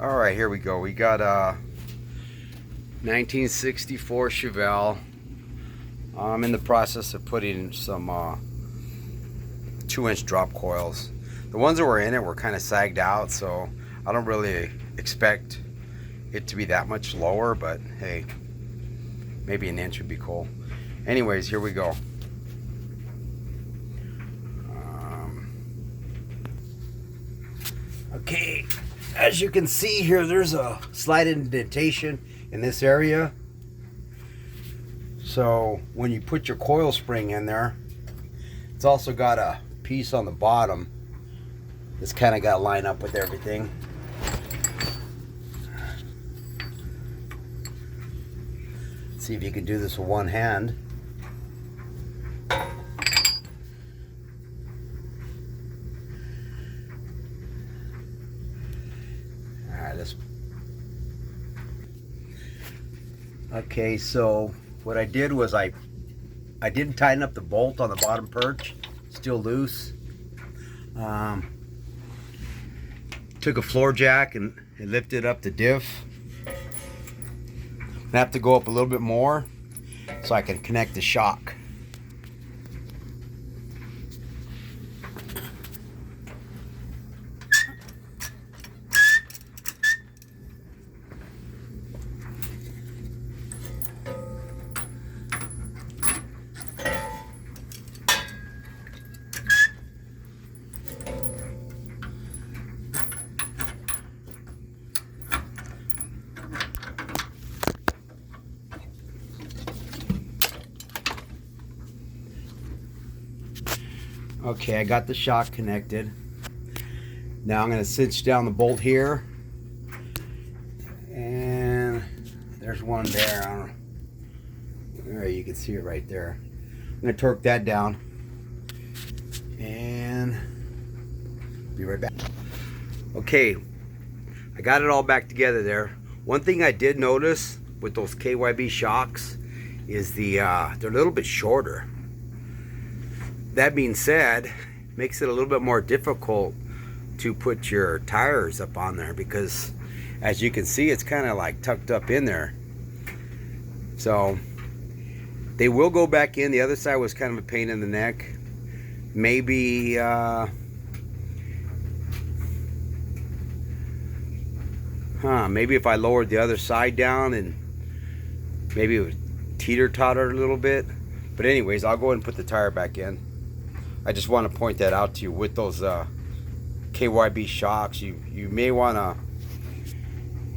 All right, here we go. We got a 1964 Chevelle. I'm in the process of putting some 2-inch drop coils. The ones that were in it were kind of sagged out, so I don't really expect it to be that much lower, but hey, maybe an inch would be cool. Anyways, here we go. Okay, as you can see here, there's a slight indentation in this area. So when you put your coil spring in there, it's also got a piece on the bottom that's kind of got to line up with everything. Let's see if you can do this with one hand. Okay, so what I did was I didn't tighten up the bolt on the bottom perch, still loose. Took a floor jack and lifted up the diff. I have to go up a little bit more so I can connect the shock. Okay, I got the shock connected. Now I'm going to cinch down the bolt here. And there's one there. I don't know. There, you can see it right there. I'm going to torque that down. And be right back. Okay, I got it all back together there. One thing I did notice with those KYB shocks is they're a little bit shorter. That being said, makes it a little bit more difficult to put your tires up on there because as you can see, it's kind of like tucked up in there. So they will go back in. The other side was kind of a pain in the neck. Maybe maybe if I lowered the other side down and maybe it would teeter-totter a little bit. But anyways, I'll go ahead and put the tire back in. I just want to point that out to you with those KYB shocks. You may want to,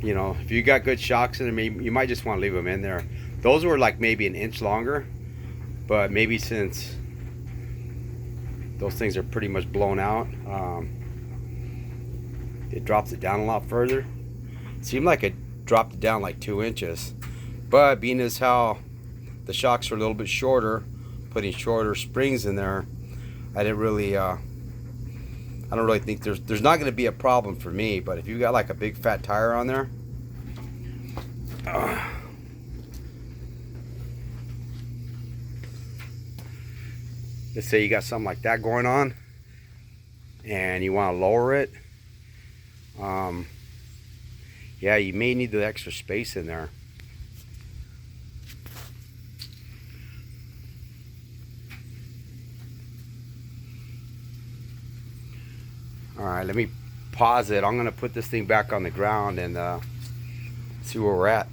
you know, if you got good shocks in them, you might just want to leave them in there. Those were like maybe an inch longer, but maybe since those things are pretty much blown out, it drops it down a lot further. It seemed like it dropped it down like 2 inches, but being as how the shocks are a little bit shorter, putting shorter springs in there, I didn't really, I don't really think there's not going to be a problem for me. But if you got like a big fat tire on there, let's say you got something like that going on, and you want to lower it, yeah, you may need the extra space in there. Alright, let me pause it. I'm going to put this thing back on the ground and see where we're at.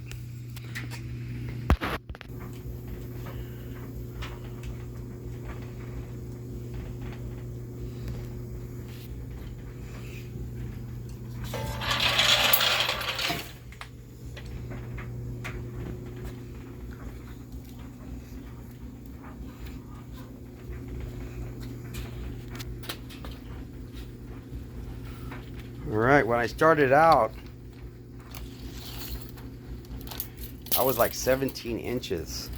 Alright, when I started out, I was like 17 inches.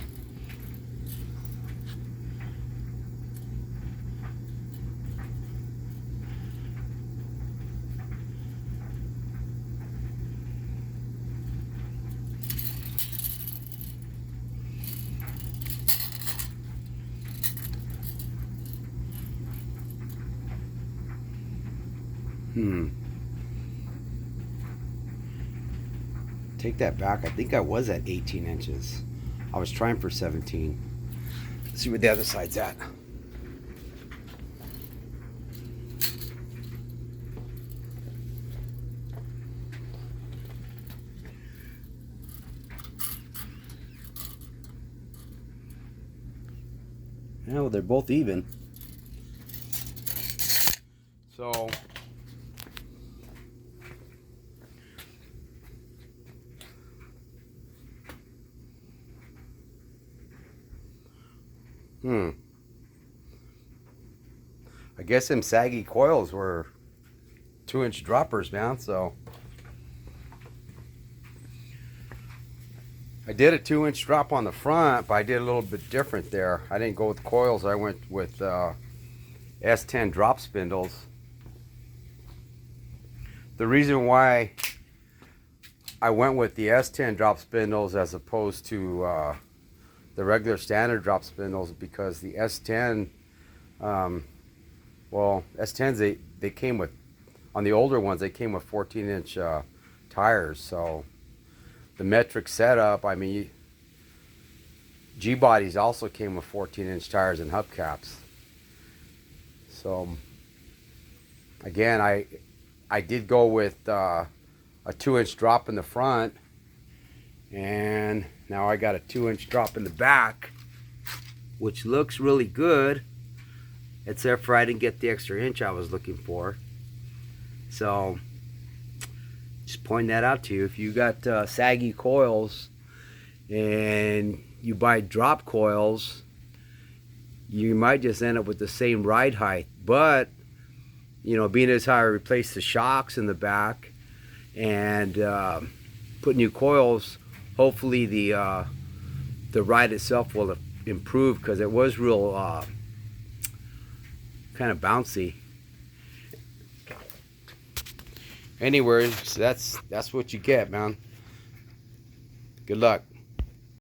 take that back. I think I was at 18 inches. I was trying for 17. Let's see what the other side's at. Yeah, well, they're both even. So I guess them saggy coils were 2-inch droppers, man. So I did a 2-inch drop on the front, but I did a little bit different there. I didn't go with coils. I went with S10 drop spindles. The reason why I went with the S10 drop spindles as opposed to the regular standard drop spindles because the S10, well, S10s, they came with, on the older ones, they came with 14-inch tires. So the metric setup, I mean, G-bodies also came with 14-inch tires and hubcaps. So again, I did go with a 2-inch drop in the front, and now I got a 2-inch drop in the back, which looks really good, except for I didn't get the extra inch I was looking for. So just point that out to you. If you got saggy coils and you buy drop coils, you might just end up with the same ride height. But you know, being as how I replaced the shocks in the back and put new coils, hopefully the ride itself will improve, because it was real kind of bouncy. Anyways, that's what you get, man. Good luck.